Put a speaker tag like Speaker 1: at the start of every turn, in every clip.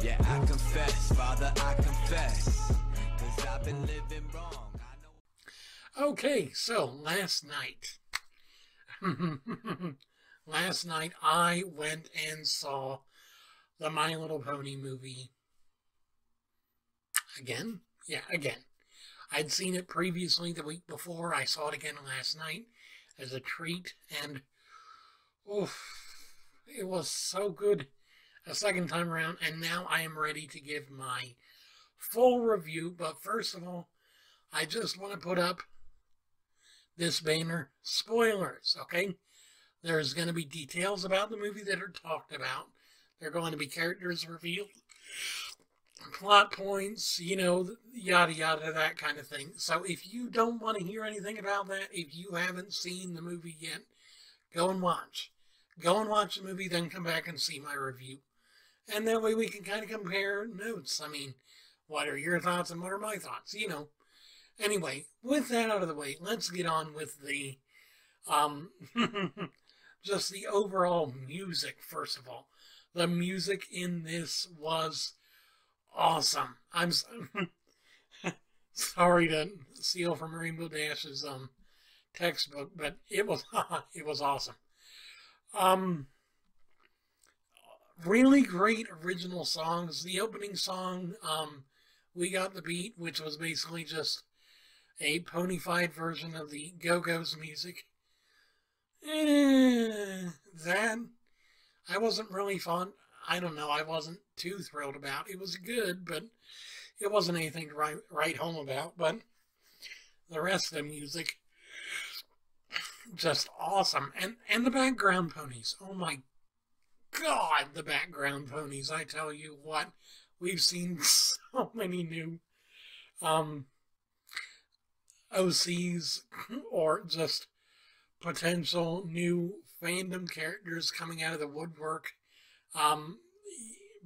Speaker 1: Yeah, I confess, Father, I confess, 'cause I've been living wrong. I know.
Speaker 2: Okay, so last night, last night I went and saw the My Little Pony movie again. Yeah, again. I'd seen it previously the week before. I saw it again last night as a treat, and oof, it was so good a second time around, and now I am ready to give my full review. But first of all, I just want to put up this banner. Spoilers, okay? There's going to be details about the movie that are talked about. There are going to be characters revealed, plot points, you know, yada yada, that kind of thing. So if you don't want to hear anything about that, if you haven't seen the movie yet, go and watch. Go and watch the movie, then come back and see my review. And that way we can kind of compare notes. I mean, what are your thoughts and what are my thoughts? You know. Anyway, with that out of the way, let's get on with the, just the overall music, first of all. The music in this was awesome. I'm sorry to steal from Rainbow Dash's textbook, but it was it was awesome. Really great original songs. The opening song, We Got the Beat, which was basically just a ponified version of the Go-Go's music. That I wasn't really fond. I don't know. I wasn't too thrilled about. It was good, but it wasn't anything to write home about. But the rest of the music, just awesome. And the background ponies. Oh my God, the background ponies. I tell you what, we've seen so many new OCs or just potential new fandom characters coming out of the woodwork.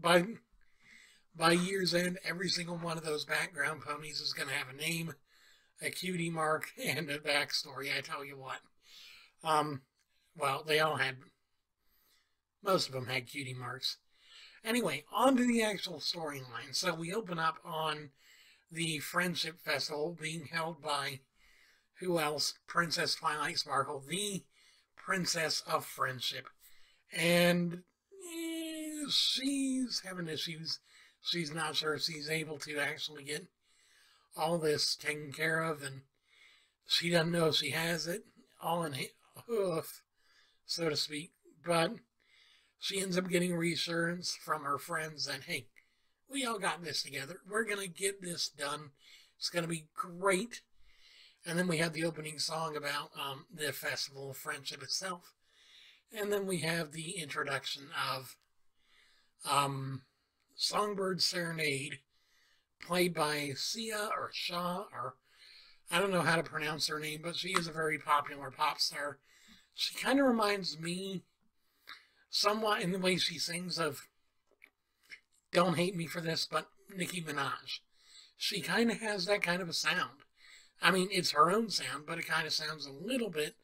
Speaker 2: By year's end, every single one of those background ponies is going to have a name, a cutie mark, and a backstory. I tell you what. Well, they all had. Most of them had cutie marks. Anyway, on to the actual storyline. So we open up on the Friendship Festival being held by, who else? Princess Twilight Sparkle, the Princess of Friendship. And she's having issues. She's not sure if she's able to actually get all this taken care of, and she doesn't know if she has it all in hoof, so to speak. But she ends up getting reassurance from her friends that, hey, we all got this together. We're going to get this done. It's going to be great. And then we have the opening song about the Festival of Friendship itself. And then we have the introduction of Songbird Serenade, played by Sia or Shaw, or I don't know how to pronounce her name, but she is a very popular pop star. She kind of reminds me somewhat in the way she sings of, don't hate me for this, but Nicki Minaj. She kind of has that kind of a sound. I mean, it's her own sound, but it kind of sounds a little bit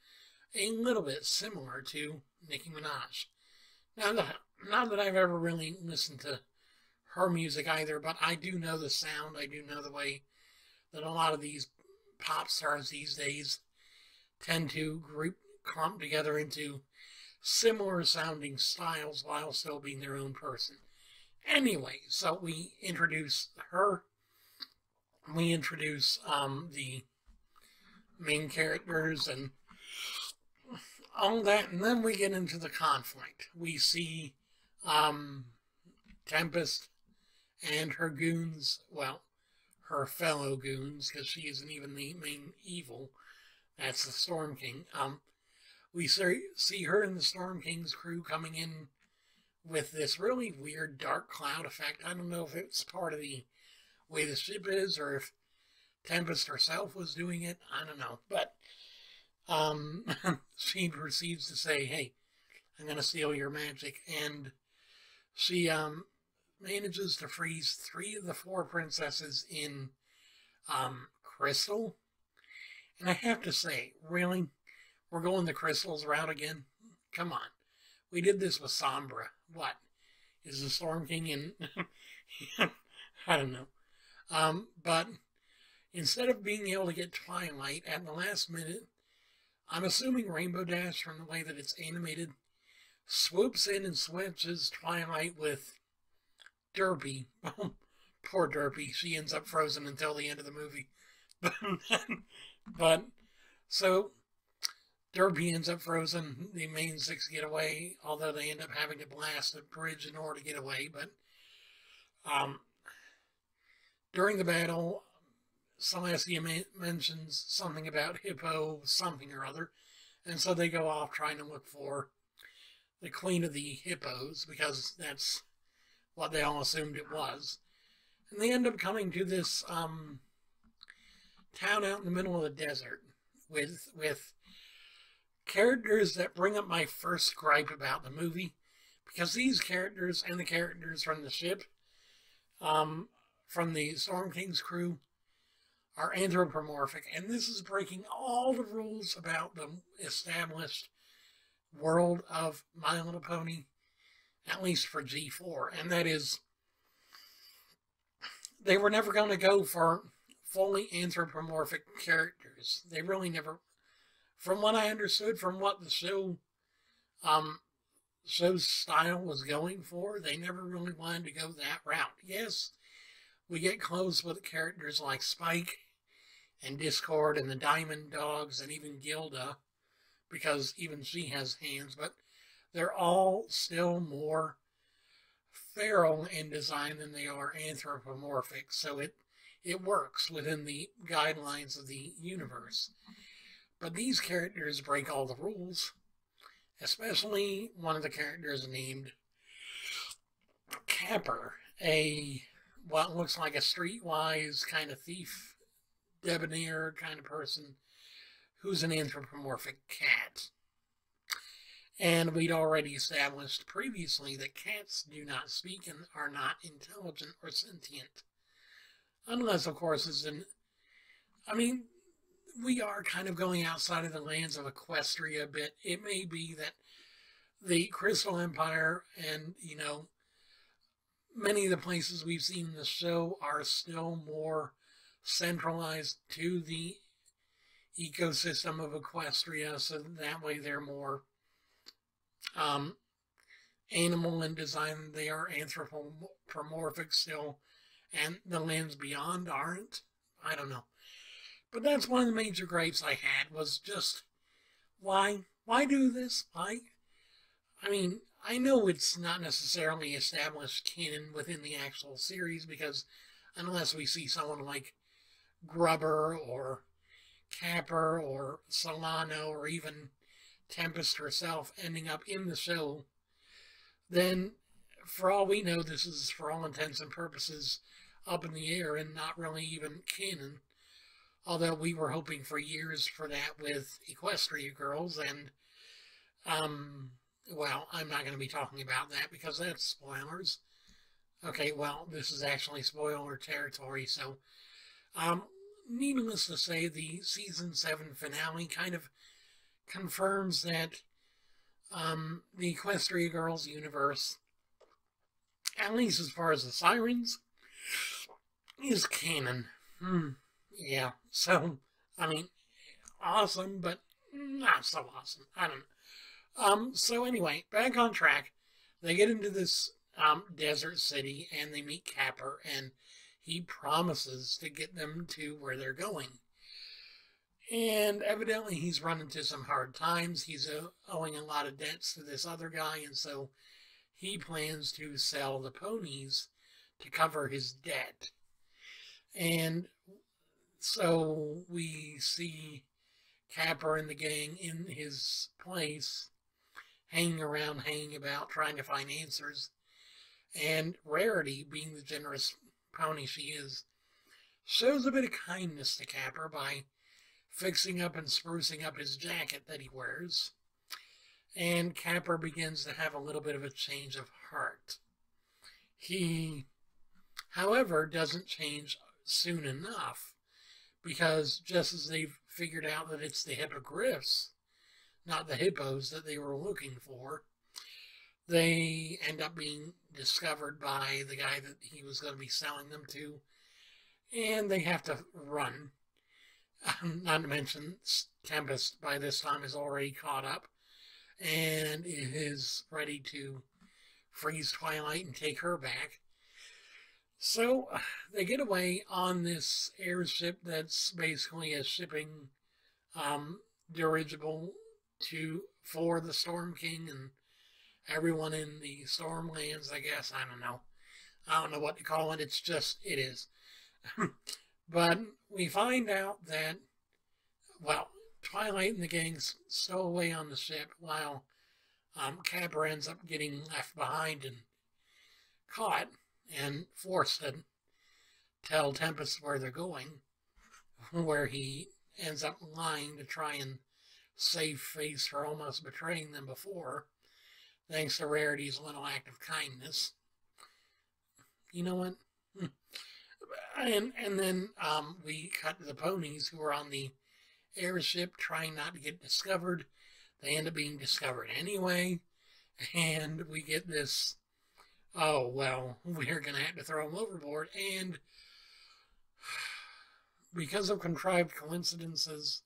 Speaker 2: similar to Nicki Minaj. Not that I've ever really listened to her music either, but I do know the sound. I do know the way that a lot of these pop stars these days tend to clump together into similar sounding styles while still being their own person. Anyway, so we introduce her. We introduce the main characters and all that, and then we get into the conflict. We see Tempest and her goons, well, her fellow goons, because she isn't even the main evil. That's the Storm King. We see her and the Storm King's crew coming in with this really weird dark cloud effect. I don't know if it's part of the way the ship is or if Tempest herself was doing it. I don't know. But she proceeds to say, hey, I'm going to steal your magic. And she manages to freeze 3 of the 4 princesses in crystal. And I have to say, really? We're going the crystals route again? Come on. We did this with Sombra. What? Is the Storm King I don't know. But instead of being able to get Twilight at the last minute, I'm assuming Rainbow Dash, from the way that it's animated, swoops in and switches Twilight with Derpy. Poor Derpy. She ends up frozen until the end of the movie. But so Derpy ends up frozen. The main six get away, although they end up having to blast a bridge in order to get away. But during the battle, Celestia mentions something about Hippo something or other, and so they go off trying to look for the Queen of the Hippos, because that's what they all assumed it was. And they end up coming to this town out in the middle of the desert with characters that bring up my first gripe about the movie, because these characters and the characters from the ship, from the Storm King's crew, are anthropomorphic, and this is breaking all the rules about the established world of My Little Pony, at least for G4, and that is, they were never going to go for fully anthropomorphic characters. They really never, from what I understood, from what the show's style was going for, they never really wanted to go that route. Yes, we get close with characters like Spike and Discord and the Diamond Dogs and even Gilda, because even she has hands, but they're all still more feral in design than they are anthropomorphic, so it works within the guidelines of the universe. But these characters break all the rules, especially one of the characters named Capper, what looks like a streetwise kind of thief, debonair kind of person, who's an anthropomorphic cat. And we'd already established previously that cats do not speak and are not intelligent or sentient. Unless, of course, we are kind of going outside of the lands of Equestria a bit. It may be that the Crystal Empire and, many of the places we've seen in the show are still more centralized to the ecosystem of Equestria, so that way they're more animal in design. They are anthropomorphic still, and the lands beyond aren't. I don't know. But that's one of the major gripes I had, was just, why do this? I know it's not necessarily established canon within the actual series, because unless we see someone like Grubber or Capper or Solano or even Tempest herself ending up in the show, then for all we know, this is, for all intents and purposes, up in the air and not really even canon. Although we were hoping for years for that with Equestria Girls, and, well, I'm not going to be talking about that because that's spoilers. Okay, well, this is actually spoiler territory, so, needless to say, the Season 7 finale kind of confirms that, the Equestria Girls universe, at least as far as the Sirens, is canon. Yeah, so, awesome, but not so awesome. I don't know. So anyway, back on track. They get into this desert city, and they meet Capper, and he promises to get them to where they're going. And evidently he's run into some hard times. He's owing a lot of debts to this other guy, and so he plans to sell the ponies to cover his debt. And so we see Capper and the gang in his place, hanging around, hanging about, trying to find answers. And Rarity, being the generous pony she is, shows a bit of kindness to Capper by fixing up and sprucing up his jacket that he wears. And Capper begins to have a little bit of a change of heart. He, however, doesn't change soon enough, because just as they've figured out that it's the hippogriffs, not the hippos, that they were looking for, they end up being discovered by the guy that he was going to be selling them to, and they have to run. Not to mention, Tempest by this time is already caught up and is ready to freeze Twilight and take her back. So they get away on this airship that's basically a shipping dirigible for the Storm King and everyone in the Stormlands, I guess. I don't know. I don't know what to call it. It's just, it is. But we find out that, well, Twilight and the gang's stowaway on the ship while Capper ends up getting left behind and caught and forced to tell Tempest where they're going, where he ends up lying to try and save face for almost betraying them before, thanks to Rarity's little act of kindness. You know what? And then we cut to the ponies who are on the airship trying not to get discovered. They end up being discovered anyway. And we get this, oh, well, we're going to have to throw them overboard. And because of contrived coincidences,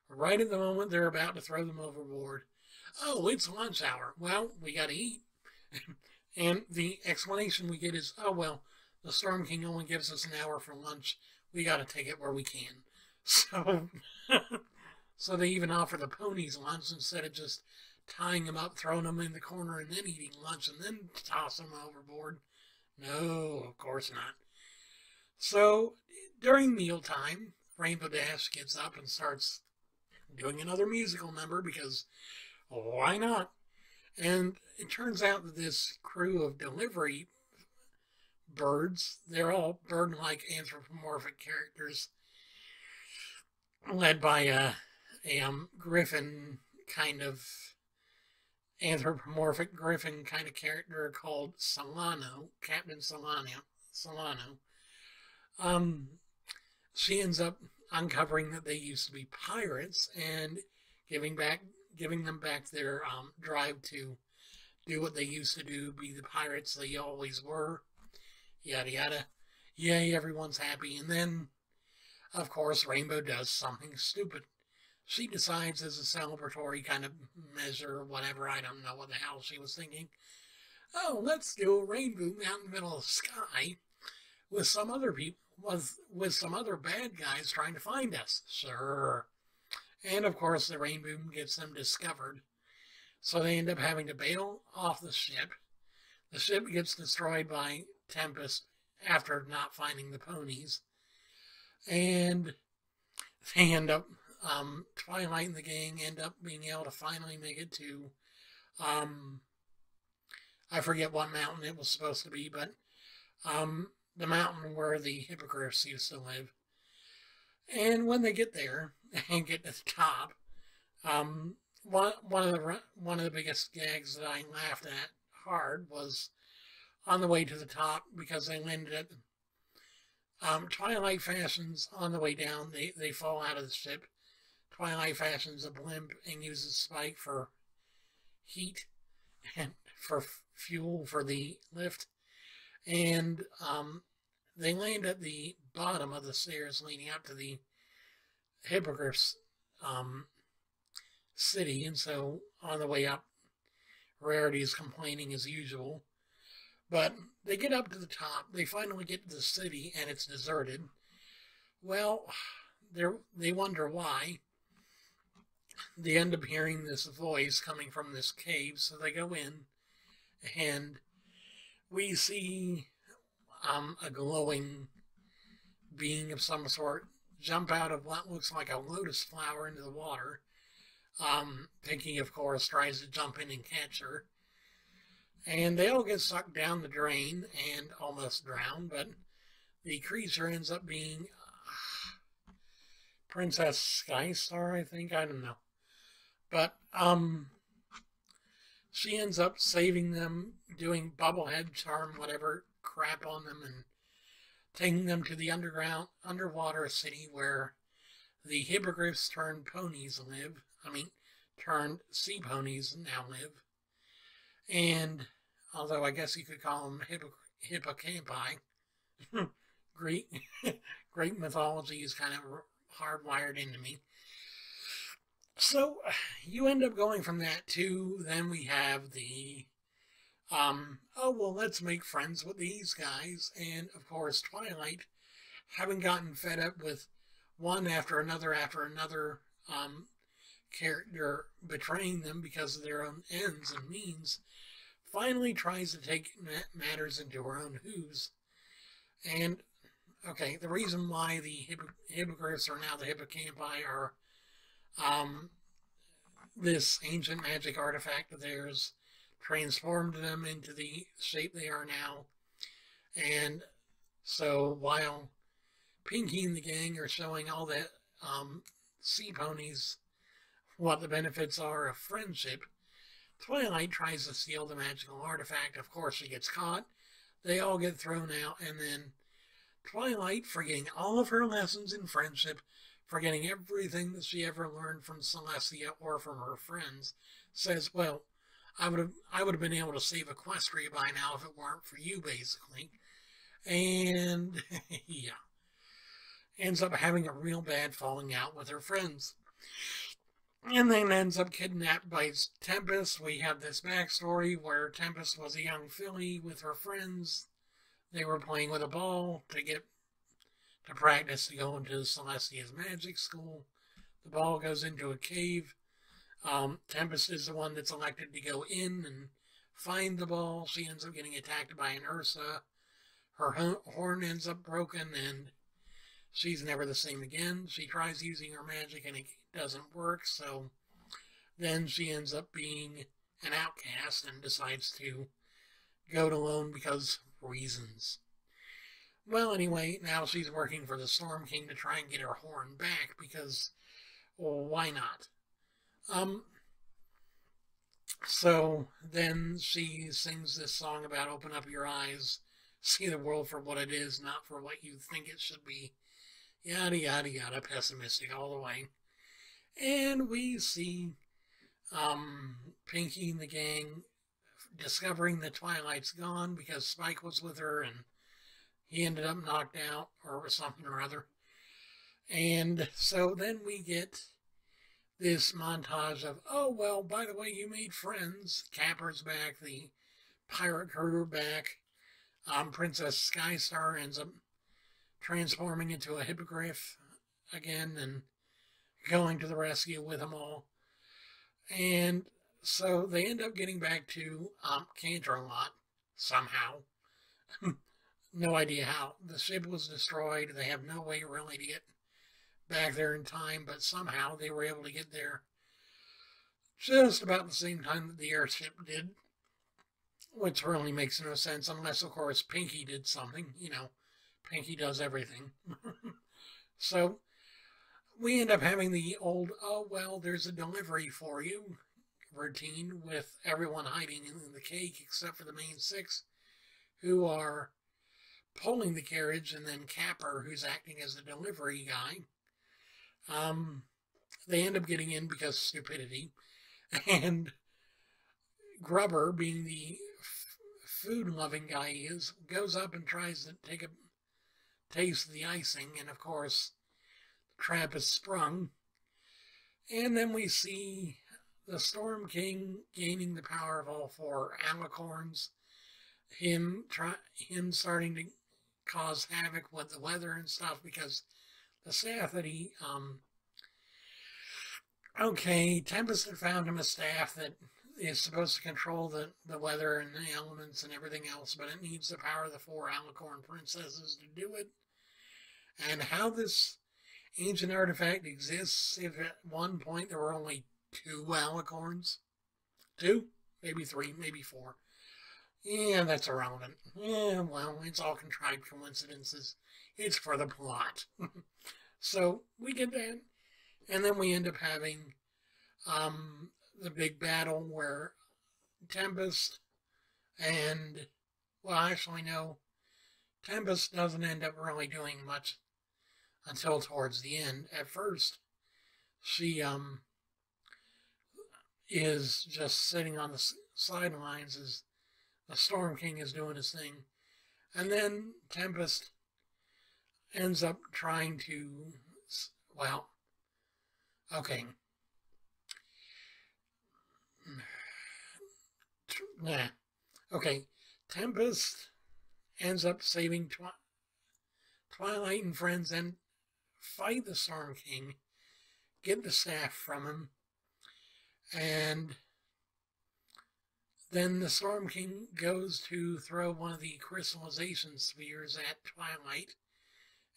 Speaker 2: right at the moment they're about to throw them overboard, oh, it's lunch hour. Well, we got to eat. And the explanation we get is, oh, well, the Storm King only gives us an hour for lunch. We got to take it where we can. So, so they even offer the ponies lunch instead of just tying them up, throwing them in the corner, and then eating lunch, and then toss them overboard. No, of course not. So, during mealtime, Rainbow Dash gets up and starts doing another musical number because why not? And it turns out that this crew of delivery birds, they're all bird-like anthropomorphic characters led by a griffin kind of anthropomorphic griffin kind of character called Solano, Captain Solano. She ends up uncovering that they used to be pirates and giving them back their drive to do what they used to do, be the pirates they always were, yada yada. Yay, everyone's happy. And then, of course, Rainbow does something stupid. She decides as a celebratory kind of measure or whatever, I don't know what the hell she was thinking. Oh, let's do a rainbow out in the middle of the sky with some other people, with some other bad guys trying to find us. Sure. And of course, the rainbow gets them discovered. So they end up having to bail off the ship. The ship gets destroyed by Tempest after not finding the ponies. And they end up, Twilight and the gang end up being able to finally make it to, I forget what mountain it was supposed to be, but the mountain where the hippogriffs used to live. And when they get there and get to the top, one of the biggest gags that I laughed at hard was on the way to the top because they landed at Twilight fashions on the way down. They fall out of the ship. Twilight fashions a blimp and uses Spike for heat and for fuel for the lift. And they land at the bottom of the stairs leading up to the Hippogriff's city. And so on the way up, Rarity is complaining as usual. But they get up to the top. They finally get to the city and it's deserted. Well, they wonder why. They end up hearing this voice coming from this cave, so they go in, and we see a glowing being of some sort jump out of what looks like a lotus flower into the water. Pinky, of course, tries to jump in and catch her. And they all get sucked down the drain and almost drown, but the creature ends up being Princess Skystar, I think. I don't know. But she ends up saving them, doing bubblehead charm, whatever crap on them, and taking them to the underwater city where the hippogriffs turned ponies live. Turned sea ponies now live. And although I guess you could call them hippocampi, Greek, Greek mythology is kind of hardwired into me. So you end up going from that to, then we have the, oh, well, let's make friends with these guys. And of course, Twilight, having gotten fed up with one after another character betraying them because of their own ends and means, finally tries to take matters into her own hooves. And, okay, the reason why the hippogriffs are now the hippocampi are this ancient magic artifact of theirs transformed them into the shape they are now. And so while Pinky and the gang are showing all the sea ponies what the benefits are of friendship, Twilight tries to steal the magical artifact. Of course, she gets caught. They all get thrown out, and then Twilight, forgetting all of her lessons in friendship, forgetting everything that she ever learned from Celestia or from her friends, says, well, I would have been able to save Equestria by now if it weren't for you, basically. And, yeah. Ends up having a real bad falling out with her friends. And then ends up kidnapped by Tempest. We have this backstory where Tempest was a young filly with her friends. They were playing with a ball to practice to go into Celestia's magic school. The ball goes into a cave. Tempest is the one that's elected to go in and find the ball. She ends up getting attacked by an Ursa. Her horn ends up broken, and she's never the same again. She tries using her magic, and it doesn't work, so then she ends up being an outcast and decides to go it alone because of reasons. Well, anyway, now she's working for the Storm King to try and get her horn back because, well, why not? So then she sings this song about open up your eyes, see the world for what it is, not for what you think it should be. Yada, yada, yada, pessimistic all the way. And we see Pinky and the gang discovering that Twilight's gone because Spike was with her and he ended up knocked out or something or other. And so then we get this montage of, oh, well, by the way, you made friends. Capper's back, the pirate crew back. Princess Skystar ends up transforming into a hippogriff again and going to the rescue with them all. And so they end up getting back to Canterlot somehow. No idea how. The ship was destroyed. They have no way really to get back there in time, but somehow they were able to get there just about the same time that the airship did, which really makes no sense unless, of course, Pinky did something. You know, Pinky does everything. So we end up having the old, oh, well, there's a delivery for you routine with everyone hiding in the cake except for the main six who are pulling the carriage, and then Capper, who's acting as the delivery guy. They end up getting in because of stupidity. And Grubber, being the food-loving guy he is, goes up and tries to take a taste of the icing, and of course, the trap is sprung. And then we see the Storm King gaining the power of all four alicorns, him starting to cause havoc with the weather and stuff because the staff that he, Tempest had found him a staff that is supposed to control the weather and the elements and everything else, but it needs the power of the four alicorn princesses to do it. And how this ancient artifact exists, if at one point there were only 2 alicorns, 2, maybe 3, maybe 4. Yeah, that's irrelevant. Yeah, well, it's all contrived coincidences. It's for the plot. So we get that, and then we end up having the big battle where Tempest and, well, actually no, Tempest doesn't end up really doing much until towards the end. At first, she is just sitting on sidelines as the Storm King is doing his thing. And then Tempest ends up trying to, well, okay. Nah. Okay. Tempest ends up saving Twilight and friends and fight the Storm King, get the staff from him, and then the Storm King goes to throw one of the crystallization spheres at Twilight,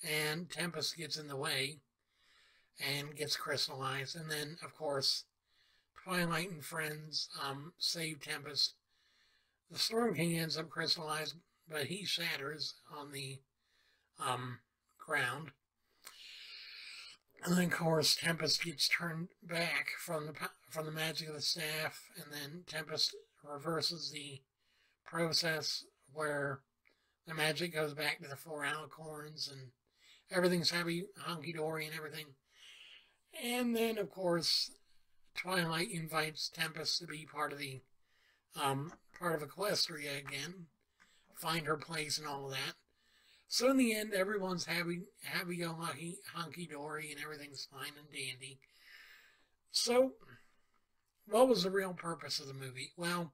Speaker 2: and Tempest gets in the way and gets crystallized. And then, of course, Twilight and friends save Tempest. The Storm King ends up crystallized, but he shatters on the ground. And then, of course, Tempest gets turned back from the magic of the staff, and then Tempest reverses the process where the magic goes back to the 4 alicorns and everything's happy, hunky-dory and everything. And then, of course, Twilight invites Tempest to be part of the part of Equestria again, find her place and all of that. So in the end, everyone's happy-go-lucky, hunky-dory, and everything's fine and dandy. So, what was the real purpose of the movie? Well,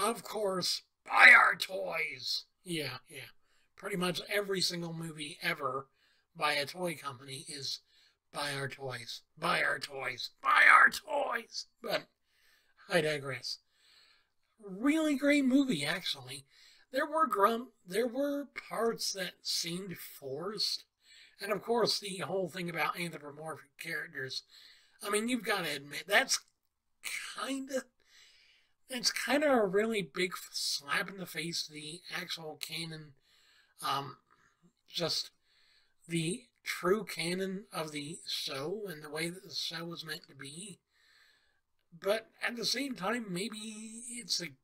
Speaker 2: of course, buy our toys. Yeah. Pretty much every single movie ever by a toy company is buy our toys, buy our toys, buy our toys. But I digress. Really great movie, actually. There were parts that seemed forced. And of course, the whole thing about anthropomorphic characters. I mean, you've got to admit, that's kind of a really big slap in the face to the actual canon, just the true canon of the show and the way that the show was meant to be. But at the same time, maybe it's a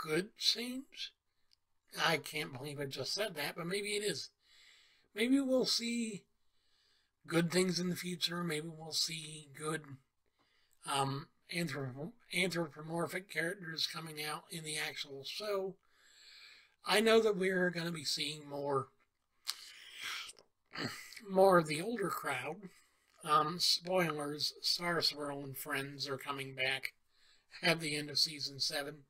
Speaker 2: good change. I can't believe I just said that, but maybe it is. Maybe we'll see good things in the future. Maybe we'll see good anthropomorphic characters coming out in the actual show. I know that we're going to be seeing more of the older crowd. Spoilers, Star Swirl and friends are coming back at the end of season 7.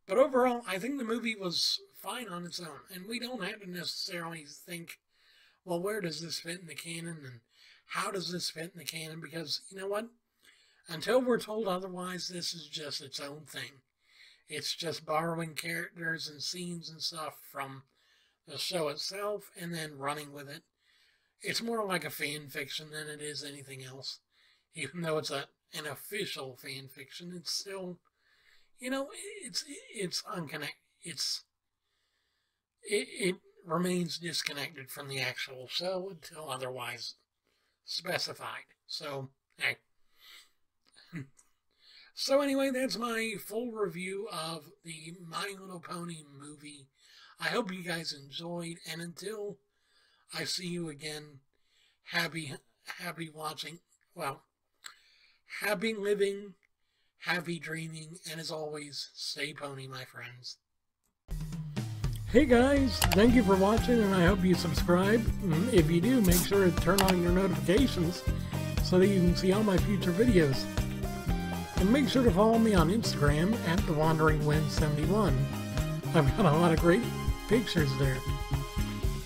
Speaker 2: But overall, I think the movie was fine on its own, and we don't have to necessarily think, well, where does this fit in the canon, and how does this fit in the canon? Because, you know what? Until we're told otherwise, this is just its own thing. It's just borrowing characters and scenes and stuff from the show itself, and then running with it. It's more like a fan fiction than it is anything else. Even though it's an official fan fiction, it's still, you know, it's unconnected. It remains disconnected from the actual show until otherwise specified. So, hey. So anyway, that's my full review of the My Little Pony movie. I hope you guys enjoyed, and until I see you again, happy watching, well, happy living, happy dreaming, and as always, stay pony, my friends. Hey guys, thank you for watching, and I hope you subscribe. If you do, make sure to turn on your notifications so that you can see all my future videos. And make sure to follow me on Instagram at TheWanderingWind71. I've got a lot of great pictures there.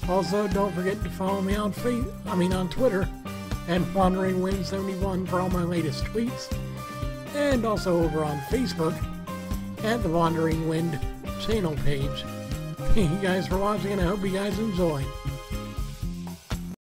Speaker 2: Also, don't forget to follow me on Twitter at WanderingWind71 for all my latest tweets. And also over on Facebook at the Wandering Wind channel page. Thank you guys for watching, and I hope you guys enjoyed.